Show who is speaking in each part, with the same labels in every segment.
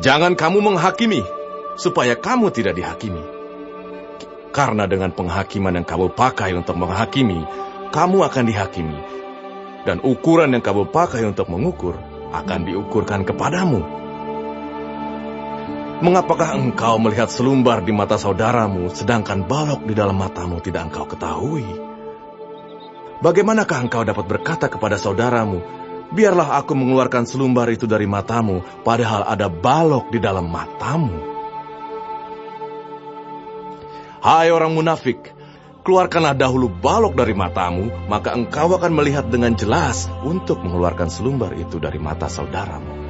Speaker 1: Jangan kamu menghakimi, supaya kamu tidak dihakimi. Karena dengan penghakiman yang kamu pakai untuk menghakimi, kamu akan dihakimi. Dan ukuran yang kamu pakai untuk mengukur, akan diukurkan kepadamu. Mengapakah engkau melihat selumbar di mata saudaramu, sedangkan balok di dalam matamu tidak engkau ketahui? Bagaimanakah engkau dapat berkata kepada saudaramu, biarlah aku mengeluarkan selumbar itu dari matamu, padahal ada balok di dalam matamu? Hai orang munafik, keluarkanlah dahulu balok dari matamu, maka engkau akan melihat dengan jelas untuk mengeluarkan selumbar itu dari mata saudaramu.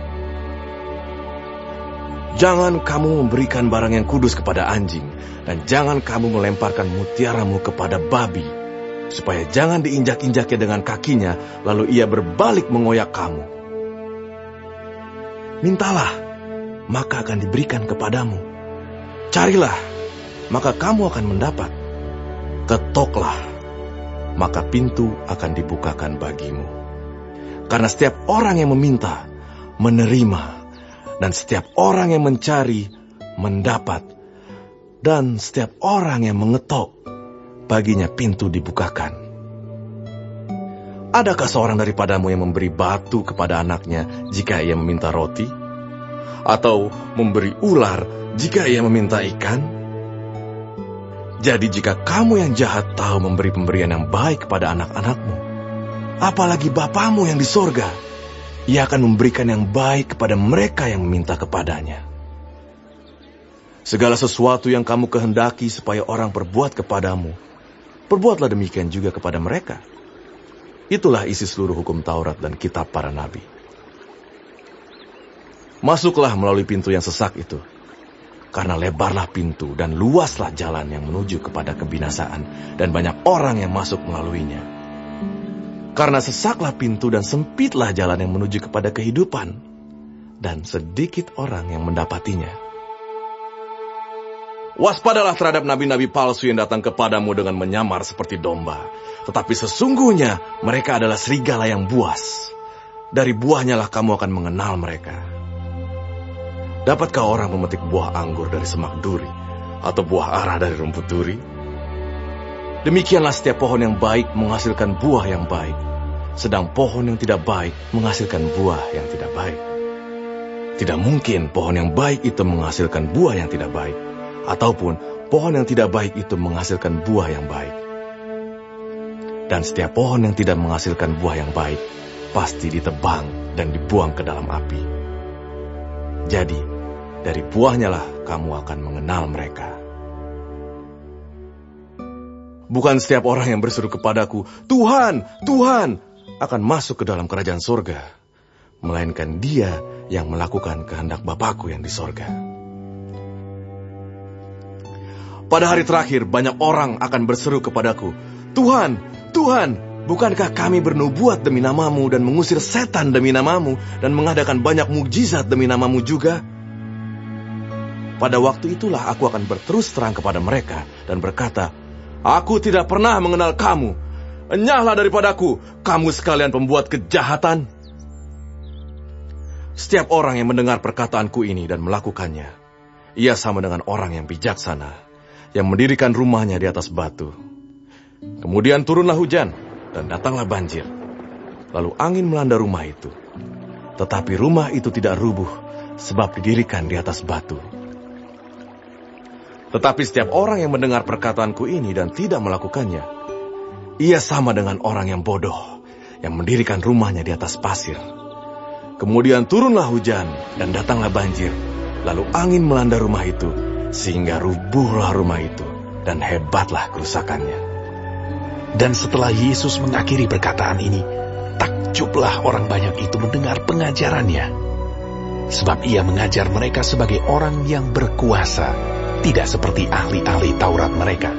Speaker 1: Jangan kamu memberikan barang yang kudus kepada anjing, dan jangan kamu melemparkan mutiaramu kepada babi, supaya jangan diinjak-injaknya dengan kakinya, lalu ia berbalik mengoyak kamu. Mintalah, maka akan diberikan kepadamu. Carilah, maka kamu akan mendapat. Ketoklah, maka pintu akan dibukakan bagimu. Karena setiap orang yang meminta, menerima, dan setiap orang yang mencari, mendapat, dan setiap orang yang mengetok, baginya pintu dibukakan. Adakah seorang daripadamu yang memberi batu kepada anaknya jika ia meminta roti? Atau memberi ular jika ia meminta ikan? Jadi jika kamu yang jahat tahu memberi pemberian yang baik kepada anak-anakmu, apalagi Bapamu yang di sorga, ia akan memberikan yang baik kepada mereka yang meminta kepadanya. Segala sesuatu yang kamu kehendaki supaya orang perbuat kepadamu, perbuatlah demikian juga kepada mereka. Itulah isi seluruh hukum Taurat dan kitab para nabi. Masuklah melalui pintu yang sesak itu, karena lebarlah pintu dan luaslah jalan yang menuju kepada kebinasaan, dan banyak orang yang masuk melaluinya. Karena sesaklah pintu dan sempitlah jalan yang menuju kepada kehidupan, dan sedikit orang yang mendapatinya. Waspadalah terhadap nabi-nabi palsu yang datang kepadamu dengan menyamar seperti domba, tetapi sesungguhnya mereka adalah serigala yang buas. Dari buahnya lah kamu akan mengenal mereka. Dapatkah orang memetik buah anggur dari semak duri, atau buah ara dari rumput duri? Demikianlah setiap pohon yang baik menghasilkan buah yang baik, sedang pohon yang tidak baik menghasilkan buah yang tidak baik. Tidak mungkin pohon yang baik itu menghasilkan buah yang tidak baik, ataupun pohon yang tidak baik itu menghasilkan buah yang baik. Dan setiap pohon yang tidak menghasilkan buah yang baik, pasti ditebang dan dibuang ke dalam api. Jadi, dari buahnya lah kamu akan mengenal mereka. Bukan setiap orang yang berseru kepadaku, Tuhan, Tuhan, akan masuk ke dalam kerajaan sorga, melainkan dia yang melakukan kehendak Bapakku yang di sorga. Pada hari terakhir, banyak orang akan berseru kepadaku, Tuhan, Tuhan, bukankah kami bernubuat demi namamu dan mengusir setan demi namamu dan mengadakan banyak mukjizat demi namamu juga? Pada waktu itulah aku akan berterus terang kepada mereka dan berkata, Aku tidak pernah mengenal kamu. Enyahlah daripadaku, kamu sekalian pembuat kejahatan. Setiap orang yang mendengar perkataanku ini dan melakukannya, ia sama dengan orang yang bijaksana, yang mendirikan rumahnya di atas batu. Kemudian turunlah hujan, dan datanglah banjir. Lalu angin melanda rumah itu. Tetapi rumah itu tidak rubuh, sebab didirikan di atas batu. Tetapi setiap orang yang mendengar perkataanku ini dan tidak melakukannya, ia sama dengan orang yang bodoh, yang mendirikan rumahnya di atas pasir. Kemudian turunlah hujan, dan datanglah banjir. Lalu angin melanda rumah itu, sehingga rubuhlah rumah itu, dan hebatlah kerusakannya.
Speaker 2: Dan setelah Yesus mengakhiri perkataan ini, takjublah orang banyak itu mendengar pengajarannya. Sebab ia mengajar mereka sebagai orang yang berkuasa, tidak seperti ahli-ahli Taurat mereka.